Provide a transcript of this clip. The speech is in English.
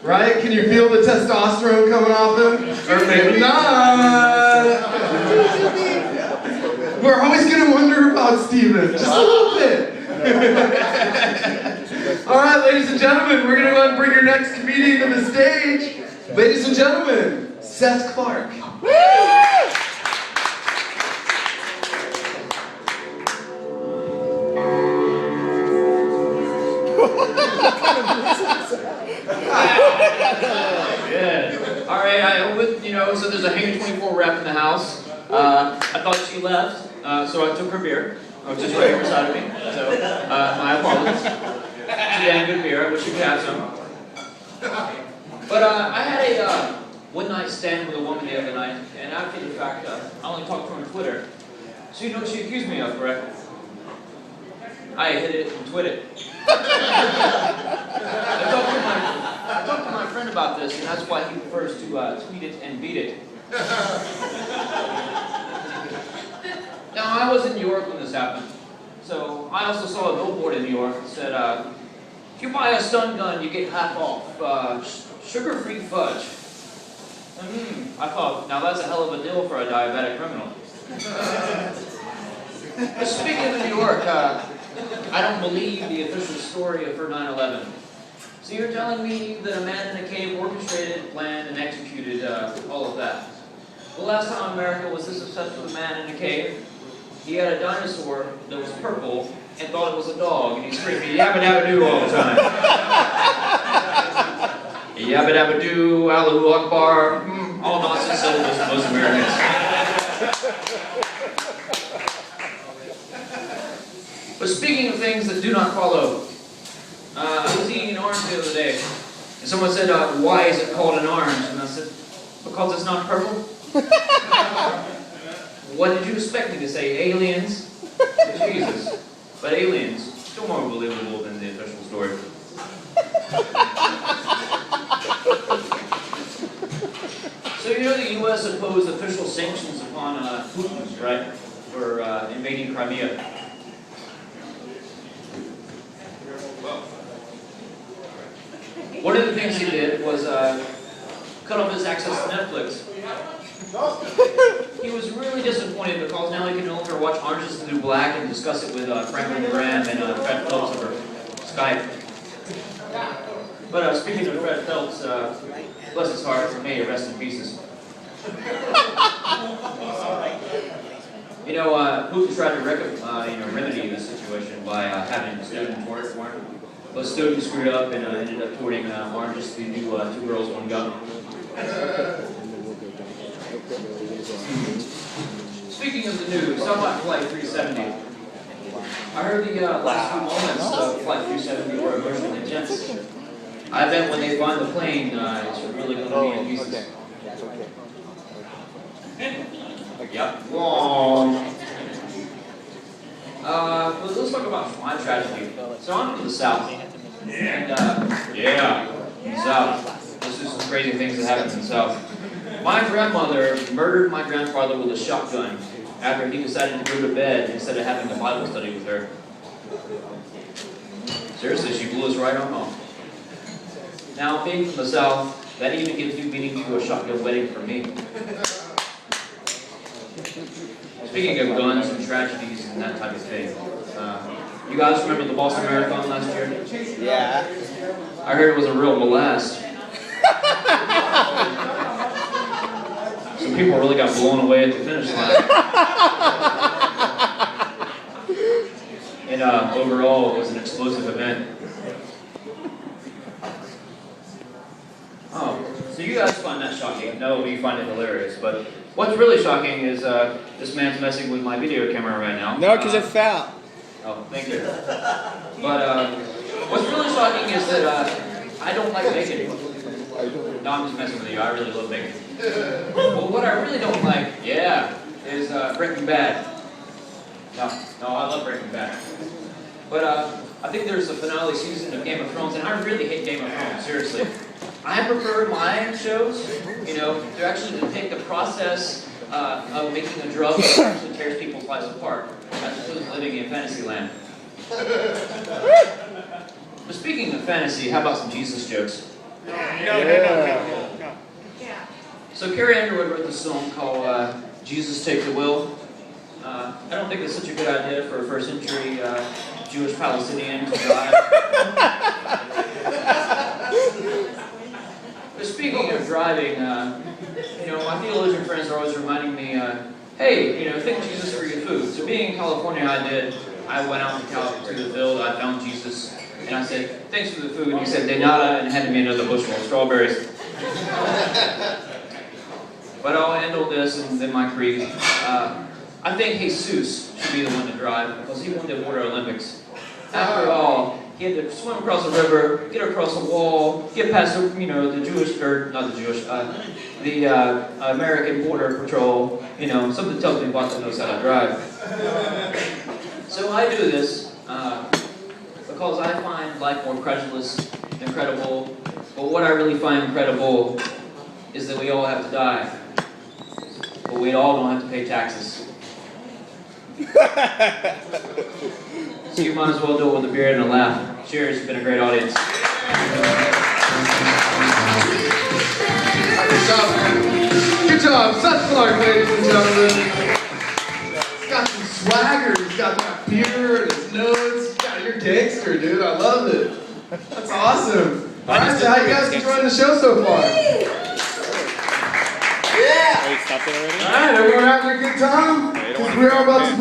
Right? Can you feel the testosterone coming off him? Or maybe not. We're always going to wonder about Steven, just a little bit. All right, ladies and gentlemen, we're going to go ahead and bring your next comedian to the stage. Ladies and gentlemen, Seth Clark. Good. All right, so there's a Hang 24 rep in the house. I thought she left, so I took her beer. I was just right here beside of me, so my apologies. She had good beer. I wish you could have some. But I had a one-night stand with a woman the other night, and after the fact, I only talked to her on Twitter. So you know what she accused me of, correct? I hit it and twit it. I talked to my friend about this, and that's why he prefers to tweet it and beat it. Now, I was in New York when this happened, so I also saw a billboard in New York that said, if you buy a stun gun, you get half off sugar-free fudge. I thought, now that's a hell of a deal for a diabetic criminal. But speaking of New York, I don't believe the official story of her 9/11. So you're telling me that a man in a cave orchestrated, planned, and executed all of that? The last time America was this obsessed with a man in a cave, he had a dinosaur that was purple and thought it was a dog, and he screamed yabba dabba doo all the time. Yabba dabba doo, Allahu Akbar, all nonsense syllables to most Americans. But speaking of things that do not follow, I was eating an orange the other day, and someone said, why is it called an orange? And I said, because it's not purple. What did you expect me to say? Aliens? Jesus. But aliens, still more believable than the official story. So you know the U.S. imposed official sanctions upon Putin, right? For invading Crimea. One of the things he did was cut off his access to Netflix. He was really disappointed because now he can no longer watch Orange is the New Black and discuss it with Franklin Graham and Fred Phelps over Skype. But speaking of Fred Phelps, bless his heart, may he rest in pieces. You know, Putin tried to remedy this situation by having students work for him. But students screwed up and ended up touring Orange is the New Two Girls, One Gun. Speaking of the news, how about Flight 370? I heard the last few moments of Flight 370 were emotionally intense. I bet when they find the plane, it's really going to be in pieces. Yep. Wrong. Let's talk about my tragedy. So I'm from the South. And, in the South. There's just some crazy things that happen in the South. My grandmother murdered my grandfather with a shotgun after he decided to go to bed instead of having a Bible study with her. Seriously, she blew us right on off. Now, being from the South, that even gives new meaning to a shotgun wedding for me. Speaking of guns and tragedies and that type of thing, you guys remember the Boston Marathon last year? Yeah. I heard it was a real blast. Some people really got blown away at the finish line. And overall, it was an explosive event. Oh, so you guys find that shocking. No, we find it hilarious. But what's really shocking is this man's messing with my video camera right now. No, because it fell. Oh, thank you. But what's really shocking is that I don't like bacon. No, I'm just messing with you. I really love bacon. Well, what I really don't like, is Breaking Bad. No, I love Breaking Bad. But I think there's a finale season of Game of Thrones, and I really hate Game of Thrones, seriously. I prefer my shows, to actually depict the process of making a drug that actually tears people's lives apart, as opposed to living in fantasy land. But speaking of fantasy, how about some Jesus jokes? No. So Carrie Underwood wrote this song called Jesus Take the Wheel. I don't think it's such a good idea for a first century Jewish Palestinian to drive. But speaking of driving, my theologian friends are always reminding me, hey, thank Jesus for your food. So being in California, I went out to the field, I found Jesus, and I said, thanks for the food. And he said, de nada, and handed me another bushel of strawberries. But I'll end all this in my creed. I think Jesus should be the one to drive because he won the Water Olympics. After all, he had to swim across a river, get across a wall, get past the American Border Patrol. Something tells me Watson knows how to drive. So I do this because I find life more credulous, incredible. But what I really find incredible is that we all have to die. But we all don't have to pay taxes. So you might as well do it with a beer and a laugh. Cheers, you've been a great audience. Good job, man. Good job. Seth Clark, ladies and gentlemen. He's got some swagger. He's got that beer and his nose. You're gangster, dude. I love it. That's awesome. All right, so how you guys enjoying the show so far? Yeah! Wait, stopped it already? All right, everyone having a good time? Because we're all about to